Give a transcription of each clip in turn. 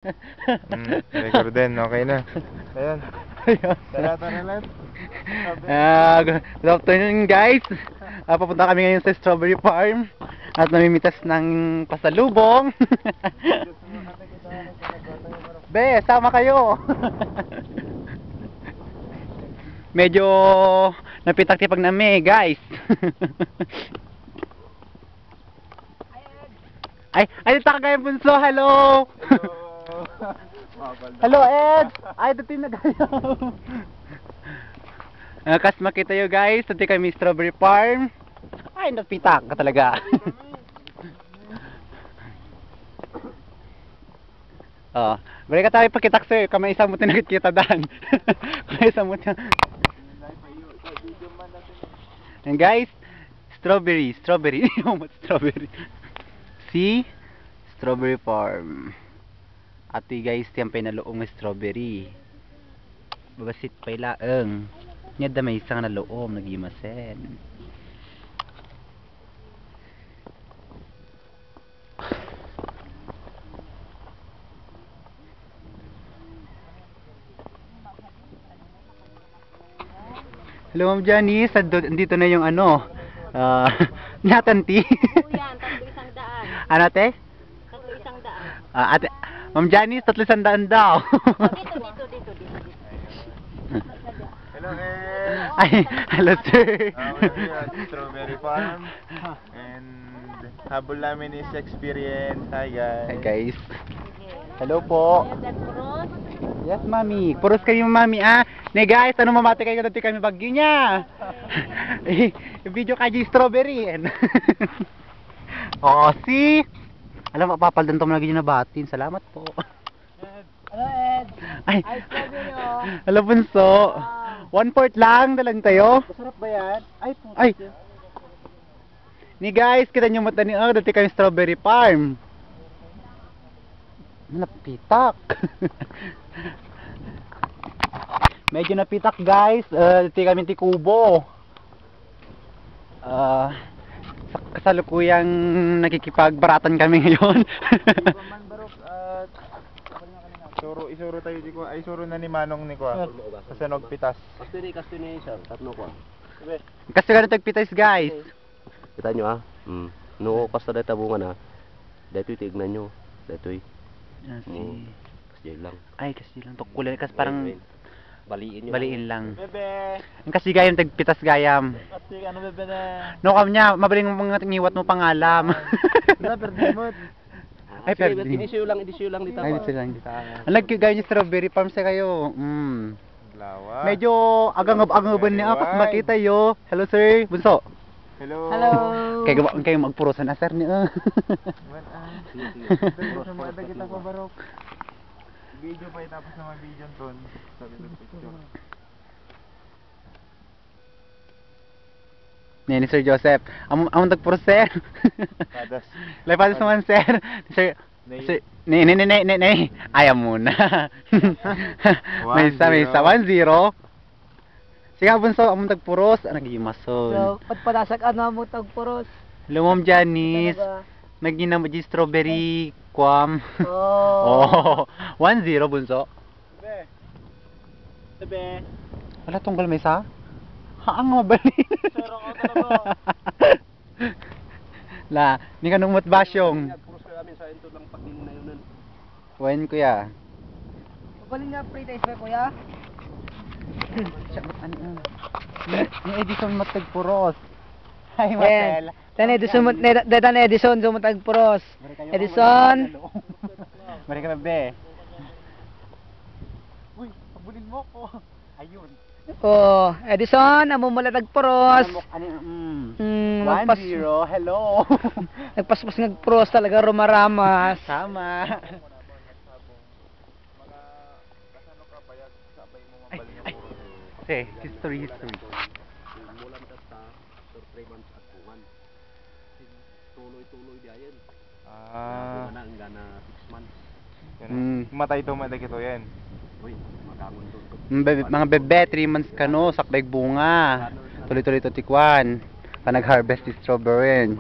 Record din, okay na. Ayan. Tara, tara lang. Good afternoon guys. Papunta kami ngayon sa strawberry farm at namimitas ng pasalubong. Be, sama kayo. Medyo napitak-tipag na me guys. Ay, dito ka kayo bunso, hello. Hello Ed! Ay, dito yung nagayaw. Kas makita nyo guys, dito kami strawberry farm. Ay, napitak ka talaga. Balik ka tayo pakitak sir, kamay isang mo tinagit kita daan. Kamay isang mo tinagit. And guys, strawberry. Strawberry. See? Strawberry farm. Ati guys, tiyang pinaloong strawberry. Babasit pa ilaang. Nya da may isang naloom, nagimasen. Hello Ma'am Janice, dito na yung ano, natanti. Yan, 300. Ano te? 300. Ate, Ma'am Janice, 300 daw. Dito. Hello, Ed. Ay, hello sir. We're at Strawberry Farm. And habol namin is experience. Hi guys. Hi guys. Hello po. Yes, mami. Puros kayo, mami, ah. Ne, guys, ano mamati kayo dati kami bagyo niya. Video ka di strawberry. Oh, see? Alam, mapapaldan to mga ganyan na batin. Salamat po. Hello Ed. Ay, strawberry oh. hello, bunso. 1/4 lang, dalang tayo. Masarap ba yan? Ay. Ni guys, kita nyo mata ni dati kami strawberry farm. Napitak. Medyo napitak guys. Dati kami tikubo. Kasalukuyang nakikipagbaratan kami ngayon. Isuro tayo di ko. Ay, isuro na ni Manong ni ko. Kasi nagpitas. Kasto ni sir, tatlo ko. Kasi ganun tagpitas guys. Kita nyo ah. No, kasta dito bunga na. Dito tignan nyo. Dito kasi lang. Ay, kasi lang tukulan. Kasi parang baliin nyo. baliin lang. Bebe. Kasi gayam tagpitas gayam. Kasi ano bebe na. No kam niya, mabaling mga ngiwat mo pangalam. Perdimot. Ay, pero Idisyo lang dito. Ay, dito lang. Ang nagkigay niyo strawberry farm sa kayo. Lawa. Medyo agang-agan ni ako makita yo. Hello sir, bunso. Hello. Kayo magpurusan na sir ni. Sumada kita ko barok. Video pa tapos na mag-video ton. Sabi ng picture. Ni Sir Joseph. Among tagpuro sir. Padas. Lepas naman sir. Sir. Ni. Ayaw muna. May isa 1-0. Sige bunso, among tagpuros, nagimason. So, patpadasag ano mo tagpuros. Hello Ma'am Janice. Nagina mo di strawberry kwam. Oh. 1-0 bunso. Bebe. Wala tunggal may isa? Haang mabalin. Sero ko talaga. La, ni kanong basyong. Puros ka namin sa ito lang pagdin na yun. Wen kuya. Mabalin nga pre-taste ba kuya? Ano? Ni Edison matagpuros. Hi Marcel. Dan Edison sumatag puros. Edison. Mari ka be. Uy, pabulin mo ko. Ayun. Oh, Edison, amo malatag puros. 1-0. Hello. Nagpaspas nagpuros talaga rumaramas. Sama. Ay, history. Mula na sa 3 months at 1. Tuloy diyan. Gana 6 months. Matay to ito yan. Uy, magangon to. Mga bebe, 3 months ka no, sakbay bunga. Tuloy-tuloy to tikwan. Pa nag-harvest ni strawberry.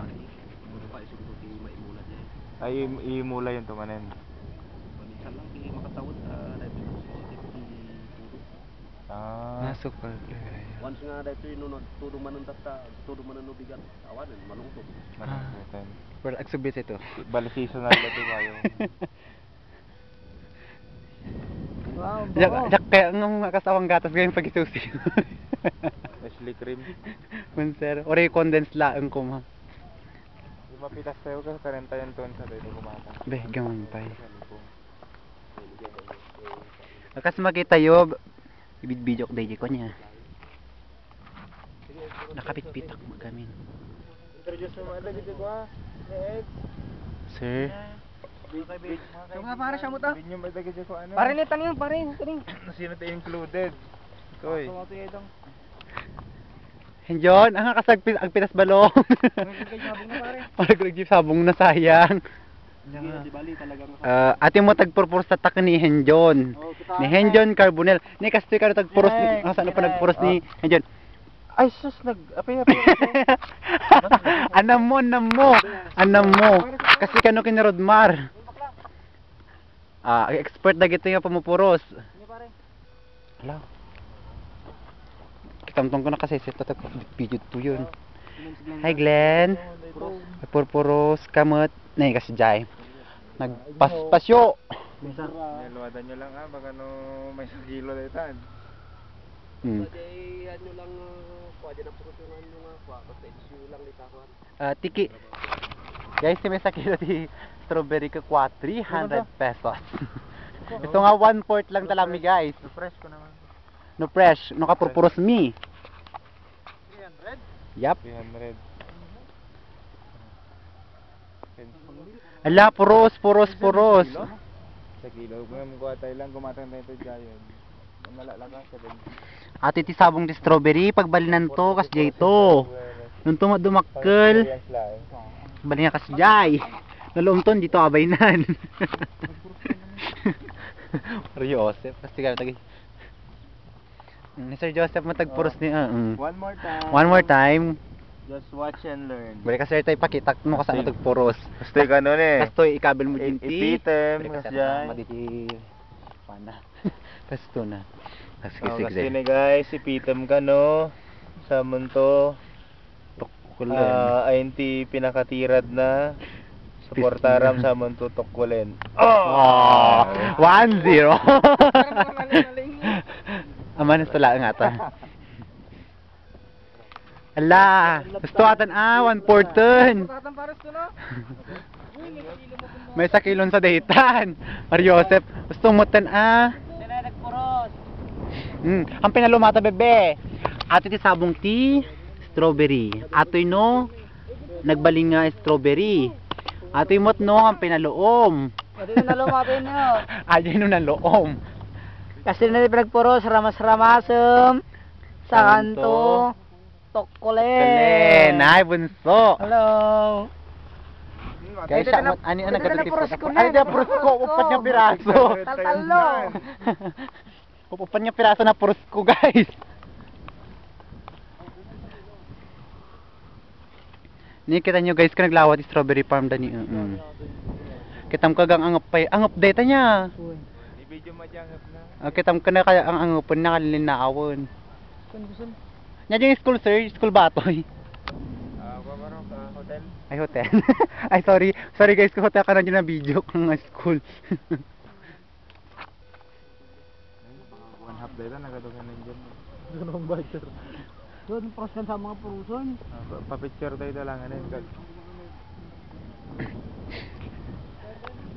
Ay, imula yun tumanin. Minsan lang sukal. Once nga dito yung tudong manuntas ta, tudong manunubigan, awan, malungkot. Malungkutan. Well, agsubit ito. Bali seasonal na ito kayo. Wow, Yak kaya nga kasawang gatas gayong pag-isusi. Nestle cream. Sir, ore condensed laang ko ma. Yung mapitas tayo ka 41 tons sa dito kumata. Beh, gamon pa. Akas makita yo ibid-video ko DJ ko niya. Nakapit-pitak mo kami. Introduce mo mga dagdag ko ha. Sir, So nga para siya mo ta. Binyo ba dagdag ko ano? Pare litan yun, pare. Taning. Sino tayo included? Koy. Henjon, ang kasagpit ang pitas balong. Para grag sabong na sayang. Di bali talagang Ate mo tagpurpur sa tak ni Henjon. Ni Henjon Carbonel. Ni kastoy ka tagpuros ni saan pa nagpuros ni Henjon. Ay sus apay. Anam mo. Kasi kano kinarodmar. Expert na gito nga pumupuros. Hello. Kitamtong ko na kasi set tatag video to yun. Hi Glenn. Purpuros kamot. Nay kasi jay. Nagpaspasyo. Niluwadan nyo lang ha, baka no may sagilo na itan. Jadi ano lang kuha din ang purutunan nyo nga kuha basta issue lang litaron. Tiki. Guys, may sakilo di strawberry ka 300 pesos. Ito nga 1/4 lang talami guys. Fresh ko naman. No fresh, no kapurpuros mi. 300? Yap. 300. Ala, puros. Sa kilo. Kung kuha tayo lang, gumatang tayo ito dyan. Malala ka sa din. Ati ti sabong di strawberry, pagbalinan to, kas jay to. Nung dumakkel, bali nga kas jay. Nalumton, dito abaynan. Mario Joseph, kasi ka tagay. Ni Sir Joseph matagpuros ni One more time. One more time. Just watch and learn. Bali kasi tayo pakita mo ka sa tagpuros. Gusto ka nun eh. Kastoy ikabel mo dinti. Ipitem, Bali kasi kasjay. maditi pana. Kasto na. Kasi ni guys, ipitem ka no. Sa munto. Ayun ti pinakatirad na. Suportaram sa munto tukkulen. Oh! 1-0. Aman sa lang ata. Ala, gusto atan 1/4. May sakilon sa daytan. Mario Joseph, gusto mo tan ang pinalumata bebe. Ato ti sabong ti strawberry. Atoy no nagbaling nga strawberry. Atoy mot no ang pinaloom. Pwede na lumatin nyo. Ajay no naloom. Kasi na pinagpuros, ramas-ramasem. Sa kanto. Tokkolen. Ay, bunso. Hello. Kaya siya, ano ang nagkatulis ko? Ay, di puros ko, upat niya piraso. Taltalo. Upat niya piraso na puros ko, guys. Ni kita nyo guys, ka naglawat yung strawberry farm dani. Kitam ka gang angap pa, angap data niya. I-video mo dyan na. Kitam ka na kaya ang angapon na kalilin na awon. Nya yung school sir, school batoy. Pamarong sa hotel. Ay hotel. Ay sorry guys, ko hotel ka na dyan na video kung school. One half day lang, nagadugan na dyan. Ganun ba ito? Doon, prosen sa mga puruson. Pa-picture tayo ito lang.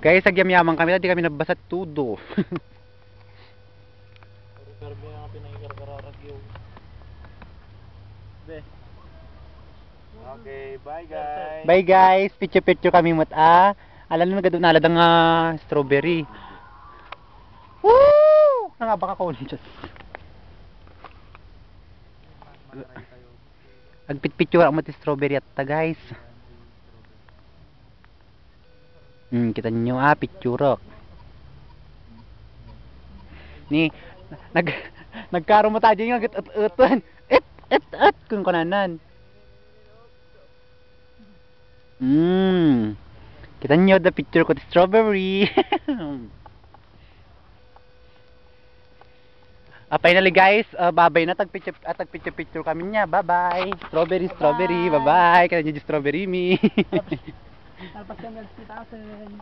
Guys, sagyam-yaman kami, di kami nabasat tudo. Okay, bye guys. Bye guys, picture kami mat Alam mo nagadun naladang strawberry. Woo! Nga baka ko ulit. Agpit-picture ang mati strawberry at guys. Kita nyo picture. Ni nagkaroon mo tayo yung agit-utan. Et kung kananan. Kita nyo the picture ko the strawberry. Finally guys, babay na tagpicture kami niya. Bye-bye. Strawberry, bye-bye. Kaya niyo strawberry me. Tapos kami nag-2,000.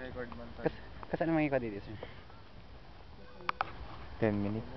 Record man tayo. Kasi ano mga ikaw dito? 10 minutes.